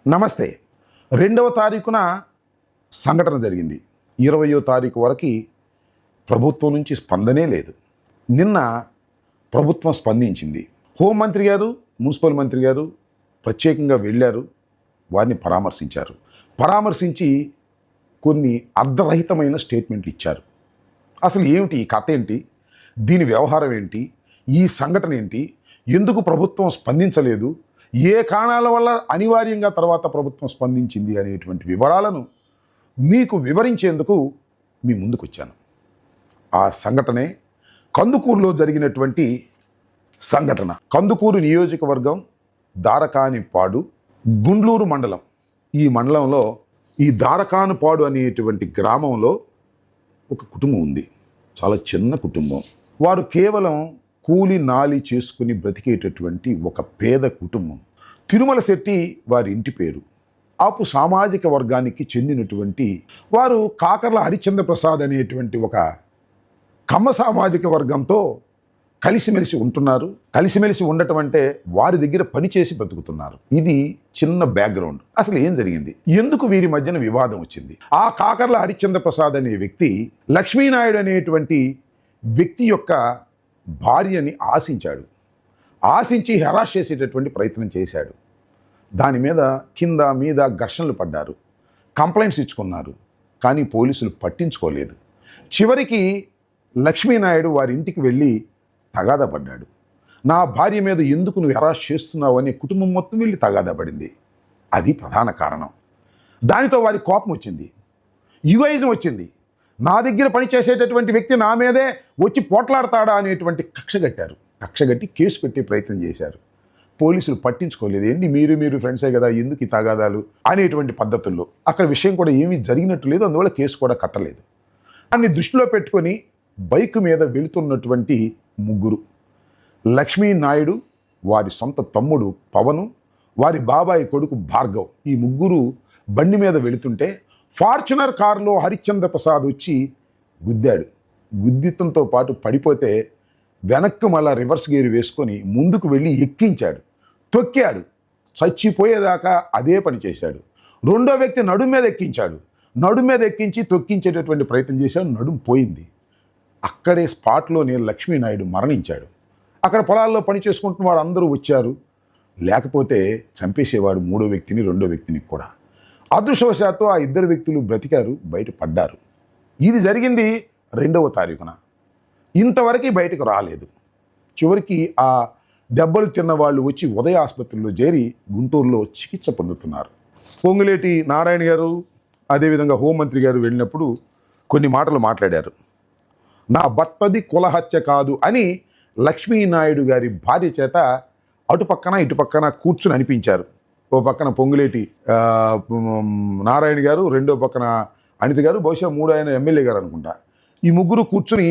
నమస్తే. 2వ తారీఖున సంఘటన జరిగింది. 20వ తారీఖు వరకు ప్రభుత్వం నుంచి స్పందనే లేదు. నిన్న ప్రభుత్వం స్పందించింది. హోంమంత్రి గారు, మున్సిపల్ మంత్రి గారు ప్రత్యేకంగా వెళ్ళారు, వారిని పరామర్శించారు. పరామర్శించి కొన్ని అర్ధరహితమైన స్టేట్మెంట్లు ఇచ్చారు. అసలు ఏమిటి ఈ కథ ఏంటి, దీని వ్యవహారం ఏంటి, ఈ సంఘటన ఏంటి, ఎందుకు ప్రభుత్వం స్పందించలేదు, ఏ కారణాల వల్ల అనివార్యంగా తర్వాత ప్రభుత్వం స్పందించింది అనేటువంటి వివరాలను మీకు వివరించేందుకు మీ ముందుకు వచ్చాను. ఆ సంఘటనే కందుకూరులో జరిగినటువంటి సంఘటన. కందుకూరు నియోజకవర్గం దారకానిపాడు గుండ్లూరు మండలం. ఈ మండలంలో ఈ దారకానిపాడు అనేటువంటి గ్రామంలో ఒక కుటుంబం ఉంది. చాలా చిన్న కుటుంబం. వారు కేవలం కూలి నాలి చేసుకుని బ్రతికేటటువంటి ఒక పేద కుటుంబం. తిరుమల శెట్టి వారి ఇంటి పేరు. ఆపు సామాజిక వర్గానికి చెందినటువంటి వారు కాకర్ల హరిశ్చంద్ర ప్రసాద్ అనేటువంటి ఒక కమ్మ సామాజిక వర్గంతో కలిసిమెలిసి ఉంటున్నారు. కలిసిమెలిసి ఉండటం అంటే వారి దగ్గర పనిచేసి బ్రతుకుతున్నారు. ఇది చిన్న బ్యాక్గ్రౌండ్. అసలు ఏం జరిగింది, ఎందుకు వీరి మధ్యన వివాదం వచ్చింది? ఆ కాకర్ల హరిశ్చంద్ర ప్రసాద్ అనే వ్యక్తి లక్ష్మీనాయుడు అనేటువంటి వ్యక్తి యొక్క భార్యని ఆశించాడు. ఆశించి హెరాస్ చేసేటటువంటి ప్రయత్నం చేశాడు. దాని మీద కింద మీద ఘర్షణలు పడ్డారు, కంప్లైంట్స్ ఇచ్చుకున్నారు. కానీ పోలీసులు పట్టించుకోలేదు. చివరికి లక్ష్మీనాయుడు వారి ఇంటికి వెళ్ళి తగాదా పడ్డాడు. నా భార్య మీద ఎందుకు నువ్వు హెరాస్ చేస్తున్నావు అని కుటుంబం మొత్తం వెళ్ళి తగాదా పడింది. అది ప్రధాన కారణం. దానితో వారి కోపం వచ్చింది, ఈగోయిజం వచ్చింది. నా దగ్గర పనిచేసేటటువంటి వ్యక్తి నా మీదే వచ్చి పోట్లాడతాడా అనేటువంటి కక్ష కట్టారు. కక్ష కట్టి కేసు పెట్టే ప్రయత్నం చేశారు. పోలీసులు పట్టించుకోలేదు. ఏంటి మీరు ఫ్రెండ్సే కదా, ఎందుకు ఈ తగాదాలు అనేటువంటి పద్ధతుల్లో. అక్కడ విషయం కూడా ఏమీ జరిగినట్టు లేదు, అందువల్ల కేసు కూడా కట్టలేదు. దాన్ని దృష్టిలో పెట్టుకొని బైక్ మీద వెళుతున్నటువంటి ముగ్గురు, లక్ష్మీనాయుడు, వారి సొంత తమ్ముడు పవను, వారి బాబాయి కొడుకు భార్గవ్, ఈ ముగ్గురు బండి మీద వెళుతుంటే ఫార్చునర్ కారులో హరిశ్చంద్ర ప్రసాద్ వచ్చి గుద్దాడు. గుద్దితంతో పాటు పడిపోతే వెనక్కి మళ్ళా రివర్స్ గేర్ వేసుకొని ముందుకు వెళ్ళి ఎక్కించాడు, తొక్కాడు. చచ్చిపోయేదాకా అదే పని చేశాడు. రెండో వ్యక్తి నడుము మీద ఎక్కించాడు. నడుము మీద ఎక్కించి తొక్కించేటటువంటి ప్రయత్నం చేశాడు. నడుము పోయింది. అక్కడే స్పాట్లోనే లక్ష్మీనాయుడు మరణించాడు. అక్కడ పొలాల్లో పని చేసుకుంటున్న వారు అందరూ వచ్చారు. లేకపోతే చంపేసేవాడు మూడో వ్యక్తిని, రెండో వ్యక్తిని కూడా. అదృష్టవశాత్తు ఆ ఇద్దరు వ్యక్తులు బ్రతికారు, బయటపడ్డారు. ఇది జరిగింది 2వ తారీఖున. ఇంతవరకు బయటకు రాలేదు. చివరికి ఆ దెబ్బలు తిన్న వాళ్ళు వచ్చి ఉదయ ఆసుపత్రిలో చేరి గుంటూరులో చికిత్స పొందుతున్నారు. పొంగులేటి నారాయణ గారు, అదేవిధంగా హోంమంత్రి గారు వెళ్ళినప్పుడు కొన్ని మాటలు మాట్లాడారు. నా భర్తది కులహత్య కాదు అని లక్ష్మీనాయుడు గారి భార్య చేత అటుపక్కన ఇటుపక్కన కూర్చుని అనిపించారు. ఓ పక్కన పొంగులేటి నారాయణ గారు, రెండో పక్కన అనిత గారు, బహుశా మూడో ఆయన ఎమ్మెల్యే గారు అనుకుంటా. ఈ ముగ్గురు కూర్చుని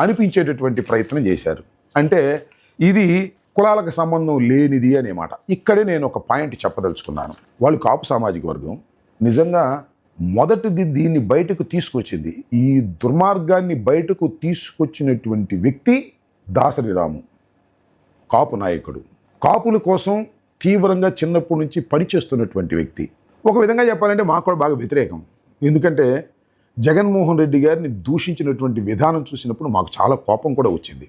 అనిపించేటటువంటి ప్రయత్నం చేశారు. అంటే ఇది కులాలకు సంబంధం లేనిది అనే మాట. ఇక్కడే నేను ఒక పాయింట్ చెప్పదలుచుకున్నాను. వాళ్ళు కాపు సామాజిక వర్గం. నిజంగా మొదటిది దీన్ని బయటకు తీసుకొచ్చింది, ఈ దుర్మార్గాన్ని బయటకు తీసుకొచ్చినటువంటి వ్యక్తి దాసరి రాము, కాపు నాయకుడు. కాపుల కోసం తీవ్రంగా చిన్నప్పటి నుంచి పనిచేస్తున్నటువంటి వ్యక్తి. ఒక విధంగా చెప్పాలంటే మాకు కూడా బాగా వ్యతిరేకం. ఎందుకంటే జగన్మోహన్ రెడ్డి గారిని దూషించినటువంటి విధానం చూసినప్పుడు మాకు చాలా కోపం కూడా వచ్చింది.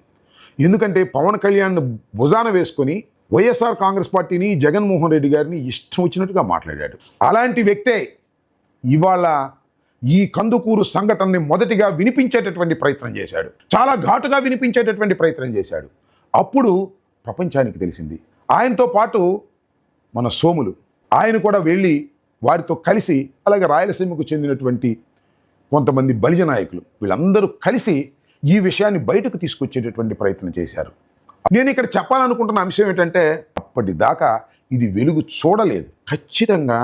ఎందుకంటే పవన్ కళ్యాణ్ భుజాన వేసుకొని వైఎస్ఆర్ కాంగ్రెస్ పార్టీని, జగన్మోహన్ రెడ్డి గారిని ఇష్టం వచ్చినట్టుగా మాట్లాడాడు. అలాంటి వ్యక్తే ఇవాళ ఈ కందుకూరు సంఘటనని మొదటిగా వినిపించేటటువంటి ప్రయత్నం చేశాడు. చాలా ఘాటుగా వినిపించేటటువంటి ప్రయత్నం చేశాడు. అప్పుడు ప్రపంచానికి తెలిసింది. ఆయనతో పాటు మన సోములు, ఆయన కూడా వెళ్ళి వారితో కలిసి, అలాగే రాయలసీమకు చెందినటువంటి కొంతమంది బలిజ నాయకులు, వీళ్ళందరూ కలిసి ఈ విషయాన్ని బయటకు తీసుకొచ్చేటటువంటి ప్రయత్నం చేశారు. నేను ఇక్కడ చెప్పాలనుకుంటున్న అంశం ఏంటంటే, అప్పటిదాకా ఇది వెలుగు చూడలేదు. ఖచ్చితంగా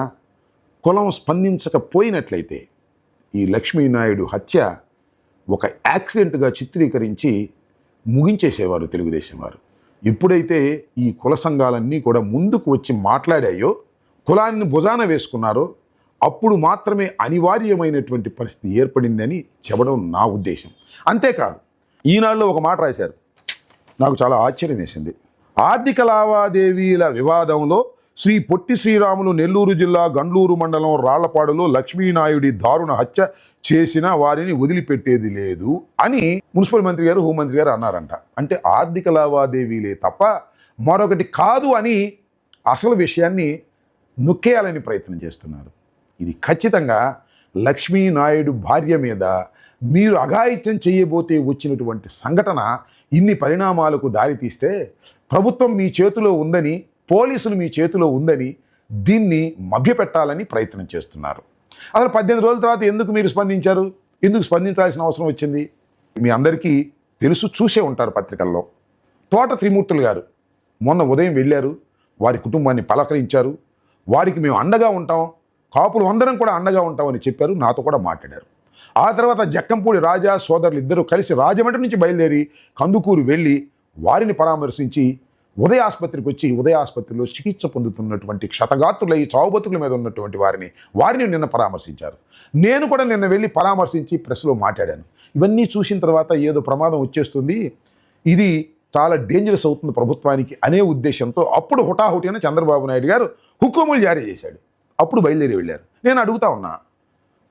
కులం స్పందించకపోయినట్లయితే ఈ లక్ష్మీనాయుడు హత్య ఒక యాక్సిడెంట్గా చిత్రీకరించి ముగించేసేవారు తెలుగుదేశం వారు. ఎప్పుడైతే ఈ కుల సంఘాలన్నీ కూడా ముందుకు వచ్చి మాట్లాడాయో, కులాన్ని భుజాన వేసుకున్నారో, అప్పుడు మాత్రమే అనివార్యమైనటువంటి పరిస్థితి ఏర్పడిందని చెప్పడం నా ఉద్దేశం. అంతేకాదు, ఈనాడులో ఒక మాట రాశారు, నాకు చాలా ఆశ్చర్యం వేసింది. ఆర్థిక లావాదేవీల వివాదంలో శ్రీ పొట్టి శ్రీరాములు నెల్లూరు జిల్లా గండ్లూరు మండలం రాళ్లపాడులో లక్ష్మీనాయుడి దారుణ హత్య చేసిన వారిని వదిలిపెట్టేది లేదు అని మున్సిపల్ మంత్రి గారు, హోంమంత్రి గారు అన్నారంట. అంటే ఆర్థిక లావాదేవీలే తప్ప మరొకటి కాదు అని అసలు విషయాన్ని నొక్కేయాలని ప్రయత్నం చేస్తున్నారు. ఇది ఖచ్చితంగా లక్ష్మీనాయుడు భార్య మీద మీరు అఘాయిత్యం చేయబోతే వచ్చినటువంటి సంఘటన ఇన్ని పరిణామాలకు దారితీస్తే ప్రభుత్వం మీ చేతిలో ఉందని, పోలీసులు మీ చేతిలో ఉందని దీన్ని మభ్యపెట్టాలని ప్రయత్నం చేస్తున్నారు. అసలు 18 రోజుల తర్వాత ఎందుకు మీరు స్పందించారు? ఎందుకు స్పందించాల్సిన అవసరం వచ్చింది? మీ అందరికీ తెలుసు, చూసే ఉంటారు పత్రికల్లో. తోట త్రిమూర్తులు గారు మొన్న ఉదయం వెళ్ళారు, వారి కుటుంబాన్ని పలకరించారు. వారికి మేము అండగా ఉంటాం, కాపులు అందరం కూడా అండగా ఉంటామని చెప్పారు. నాతో కూడా మాట్లాడారు. ఆ తర్వాత జక్కంపూడి రాజా సోదరులు ఇద్దరు కలిసి రాజమండ్రి నుంచి బయలుదేరి కందుకూరు వెళ్ళి వారిని పరామర్శించి ఉదయ ఆసుపత్రికి వచ్చి ఉదయ ఆసుపత్రిలో చికిత్స పొందుతున్నటువంటి క్షతగాత్రులై చావుబతుకుల మీద ఉన్నటువంటి వారిని నిన్న పరామర్శించారు. నేను కూడా నిన్న వెళ్ళి పరామర్శించి ప్రెస్లో మాట్లాడాను. ఇవన్నీ చూసిన తర్వాత ఏదో ప్రమాదం వచ్చేస్తుంది, ఇది చాలా డేంజరస్ అవుతుంది ప్రభుత్వానికి అనే ఉద్దేశంతో అప్పుడు హుటాహుటిన చంద్రబాబు నాయుడు గారు హుకుములు జారీ చేశాడు. అప్పుడు బయలుదేరి వెళ్ళారు. నేను అడుగుతా ఉన్నా,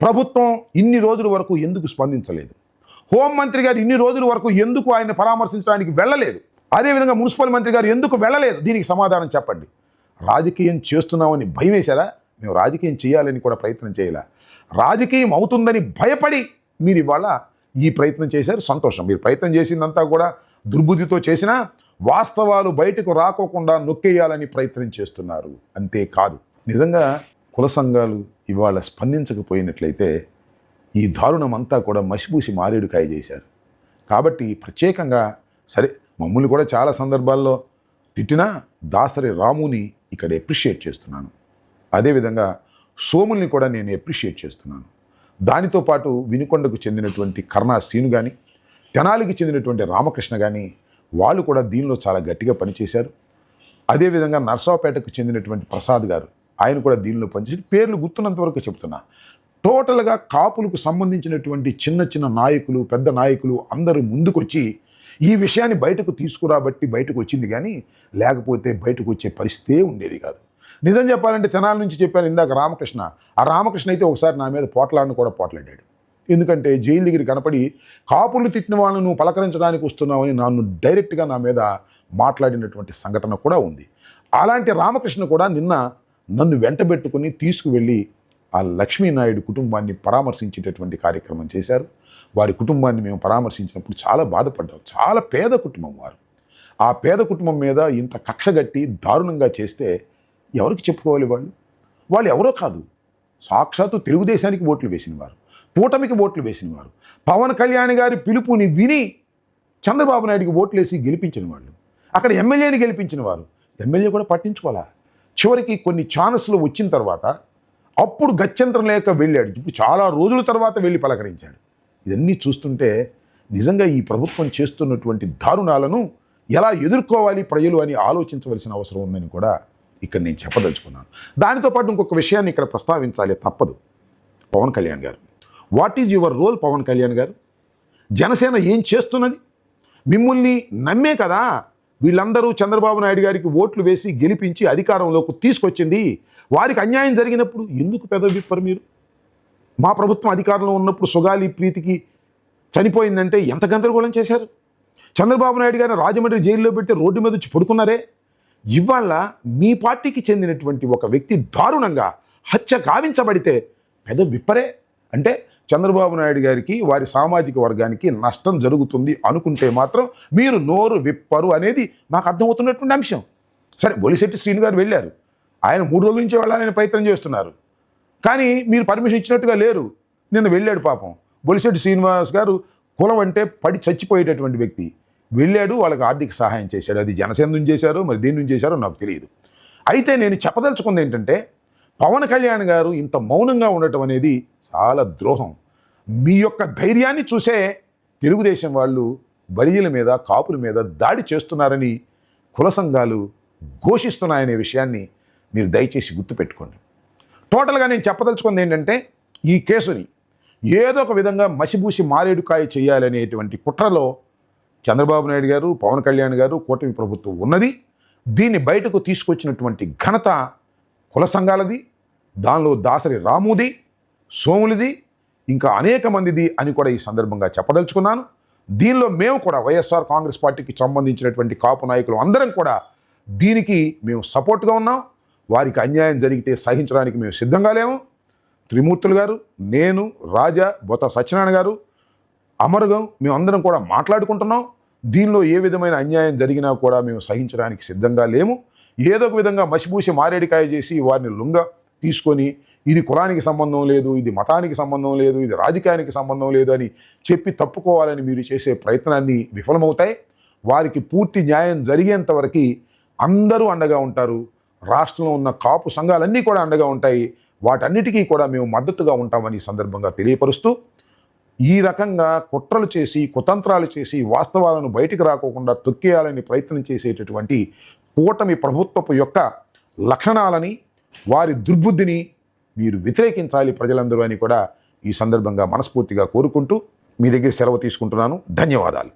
ప్రభుత్వం ఇన్ని రోజుల వరకు ఎందుకు స్పందించలేదు? హోంమంత్రి గారు ఇన్ని రోజుల వరకు ఎందుకు ఆయన పరామర్శించడానికి వెళ్ళలేదు? అదేవిధంగా మున్సిపల్ మంత్రి గారు ఎందుకు వెళ్ళలేదు? దీనికి సమాధానం చెప్పండి. రాజకీయం చేస్తున్నామని భయం వేశారా? మేము రాజకీయం చేయాలని కూడా ప్రయత్నం చేయాల. రాజకీయం అవుతుందని భయపడి మీరు ఇవాళ ఈ ప్రయత్నం చేశారు. సంతోషం. మీరు ప్రయత్నం చేసిందంతా కూడా దుర్బుద్ధితో చేసినా వాస్తవాలు బయటకు రాకోకుండా నొక్కేయాలని ప్రయత్నం చేస్తున్నారు. అంతేకాదు, నిజంగా కుల సంఘాలు ఇవాళ స్పందించకపోయినట్లయితే ఈ దారుణం అంతా కూడా మసిపూసి మారేడుకాయ చేశారు. కాబట్టి ప్రత్యేకంగా సరే, మమ్మల్ని కూడా చాలా సందర్భాల్లో తిట్టినా దాసరి రాముని ఇక్కడ ఎప్రిషియేట్ చేస్తున్నాను. అదేవిధంగా సోముల్ని కూడా నేను ఎప్రిషియేట్ చేస్తున్నాను. దానితో పాటు వినుకొండకు చెందినటువంటి కర్ణా సీను కానీ, తెనాలికి చెందినటువంటి రామకృష్ణ కానీ వాళ్ళు కూడా దీనిలో చాలా గట్టిగా పనిచేశారు. అదేవిధంగా నర్సాపేటకు చెందినటువంటి ప్రసాద్ గారు, ఆయన కూడా దీనిలో పనిచేసి, పేర్లు గుర్తున్నంత వరకు చెప్తున్నా. టోటల్గా కాపులకు సంబంధించినటువంటి చిన్న చిన్న నాయకులు, పెద్ద నాయకులు అందరూ ముందుకొచ్చి ఈ విషయాన్ని బయటకు తీసుకురాబట్టి బయటకు వచ్చింది, కానీ లేకపోతే బయటకు వచ్చే పరిస్థితే ఉండేది కాదు. నిజం చెప్పాలంటే తెనాలి నుంచి చెప్పాను ఇందాక రామకృష్ణ. ఆ రామకృష్ణ అయితే ఒకసారి నా మీద పోట్లాడిని కూడా పోట్లాడాడు. ఎందుకంటే జైలు దగ్గర కనపడి కాపులు తిట్టిన వాళ్ళను నువ్వు పలకరించడానికి వస్తున్నావని నన్ను డైరెక్ట్గా నా మీద మాట్లాడినటువంటి సంఘటన కూడా ఉంది. అలాంటి రామకృష్ణ కూడా నిన్న నన్ను వెంటబెట్టుకుని తీసుకువెళ్ళి ఆ లక్ష్మీనాయుడు కుటుంబాన్ని పరామర్శించేటటువంటి కార్యక్రమం చేశారు. వారి కుటుంబాన్ని మేము పరామర్శించినప్పుడు చాలా బాధపడ్డాం. చాలా పేద కుటుంబం వారు. ఆ పేద కుటుంబం మీద ఇంత కక్షగట్టి దారుణంగా చేస్తే ఎవరికి చెప్పుకోవాలి? వాళ్ళు ఎవరో కాదు, సాక్షాత్తు తెలుగుదేశానికి ఓట్లు వేసినవారు, కూటమికి ఓట్లు వేసినవారు, పవన్ కళ్యాణ్ గారి పిలుపుని విని చంద్రబాబు నాయుడికి ఓట్లు వేసి గెలిపించిన వాళ్ళు, అక్కడ ఎమ్మెల్యేని గెలిపించిన వారు. ఎమ్మెల్యే కూడా పట్టించుకోవాలా. చివరికి కొన్ని ఛానల్స్లో వచ్చిన తర్వాత అప్పుడు గత్యంతరం లేక వెళ్ళాడు. ఇప్పుడు చాలా రోజుల తర్వాత వెళ్ళి పలకరించాడు. ఇవన్నీ చూస్తుంటే నిజంగా ఈ ప్రభుత్వం చేస్తున్నటువంటి దారుణాలను ఎలా ఎదుర్కోవాలి ప్రజలు అని ఆలోచించవలసిన అవసరం ఉందని కూడా ఇక్కడ నేను చెప్పదలుచుకున్నాను. దానితో పాటు ఇంకొక విషయాన్ని ఇక్కడ ప్రస్తావించాలి తప్పదు. పవన్ కళ్యాణ్ గారు, what is your role? Pawan Kalyan గారు, జనసేన ఏం చేస్తున్నది? మిమ్మల్ని నమ్మే కదా వీళ్ళందరూ చంద్రబాబు నాయుడు గారికి ఓట్లు వేసి గెలిపించి అధికారంలోకి తీసుకొచ్చింది. వారికి అన్యాయం జరిగినప్పుడు ఎందుకు పెదవిప్పరు మీరు? మా ప్రభుత్వం అధికారంలో ఉన్నప్పుడు సుగాలి ప్రీతికి చనిపోయిందంటే ఎంత గందరగోళం చేశారు. చంద్రబాబు నాయుడు గారిని రాజమండ్రి జైల్లో పెడితే రోడ్డు మీద వచ్చి పడుకున్నారే. ఇవాళ మీ పార్టీకి చెందినటువంటి ఒక వ్యక్తి దారుణంగా హత్య గావించబడితే పెదవిప్పరే. అంటే చంద్రబాబు నాయుడు గారికి, వారి సామాజిక వర్గానికి నష్టం జరుగుతుంది అనుకుంటే మాత్రం మీరు నోరు విప్పరు అనేది నాకు అర్థమవుతున్నటువంటి అంశం. సరే, బొలిశెట్టి శ్రీను గారు వెళ్ళారు. ఆయన 3 రోజుల నుంచి వెళ్ళాలని ప్రయత్నం చేస్తున్నారు, కానీ మీరు పర్మిషన్ ఇచ్చినట్టుగా లేరు. నిన్న వెళ్ళాడు పాపం. బొలిశెట్టి శ్రీనివాస్ గారు కులం అంటే పడి చచ్చిపోయేటటువంటి వ్యక్తి. వెళ్ళాడు, వాళ్ళకి ఆర్థిక సహాయం చేశాడు. అది జనసేన నుంచి చేశారో మరి దేని నుంచి చేశారో నాకు తెలియదు. అయితే నేను చెప్పదలుచుకుంది ఏంటంటే, పవన్ కళ్యాణ్ గారు ఇంత మౌనంగా ఉండటం అనేది చాలా ద్రోహం. మీ యొక్క ధైర్యాన్ని చూసే తెలుగుదేశం వాళ్ళు బలిజీల మీద, కాపుల మీద దాడి చేస్తున్నారని కుల సంఘాలు ఘోషిస్తున్నాయనే విషయాన్ని మీరు దయచేసి గుర్తుపెట్టుకోండి. టోటల్గా నేను చెప్పదలుచుకుంది ఏంటంటే, ఈ కేసుని ఏదో ఒక విధంగా మసిబూసి మారేడుకాయ చేయాలనేటువంటి కుట్రలో చంద్రబాబు నాయుడు గారు, పవన్ కళ్యాణ్ గారు, కూటమి ప్రభుత్వం ఉన్నది. దీన్ని బయటకు తీసుకొచ్చినటువంటి ఘనత కుల సంఘాలది, దానిలో దాసరి రాముది, సోములది, ఇంకా అనేక మందిది అని కూడా ఈ సందర్భంగా చెప్పదలుచుకున్నాను. దీనిలో మేము కూడా వైఎస్ఆర్ కాంగ్రెస్ పార్టీకి సంబంధించినటువంటి కాపు నాయకులు అందరం కూడా దీనికి మేము సపోర్ట్గా ఉన్నాం. వారికి అన్యాయం జరిగితే సహించడానికి మేము సిద్ధంగా లేము. త్రిమూర్తులు గారు, నేను, రాజా, బొత్స సత్యనారాయణ గారు, అమరగం మేమందరం కూడా మాట్లాడుకుంటున్నాం. దీనిలో ఏ విధమైన అన్యాయం జరిగినా కూడా మేము సహించడానికి సిద్ధంగా లేము. ఏదో ఒక విధంగా మసిపూసి మారేడికాయ చేసి వారిని లొంగ తీసుకొని ఇది కులానికి సంబంధం లేదు, ఇది మతానికి సంబంధం లేదు, ఇది రాజకీయానికి సంబంధం లేదు అని చెప్పి తప్పుకోవాలని మీరు చేసే ప్రయత్నాన్ని విఫలమవుతాయి. వారికి పూర్తి న్యాయం జరిగేంత వరకు అందరూ అండగా ఉంటారు. రాష్ట్రంలో ఉన్న కాపు సంఘాలన్నీ కూడా అండగా ఉంటాయి. వాటన్నిటికీ కూడా మేము మద్దతుగా ఉంటామని సందర్భంగా తెలియపరుస్తూ, ఈ రకంగా కుట్రలు చేసి కుతంత్రాలు చేసి వాస్తవాలను బయటికి రాకోకుండా తొక్కేయాలని ప్రయత్నం చేసేటటువంటి కూటమి ప్రభుత్వపు యొక్క లక్షణాలని, వారి దుర్బుద్ధిని మీరు వ్యతిరేకించాలి ప్రజలందరూ అని కూడా ఈ సందర్భంగా మనస్ఫూర్తిగా కోరుకుంటూ మీ దగ్గర సెలవు తీసుకుంటున్నాను. ధన్యవాదాలు.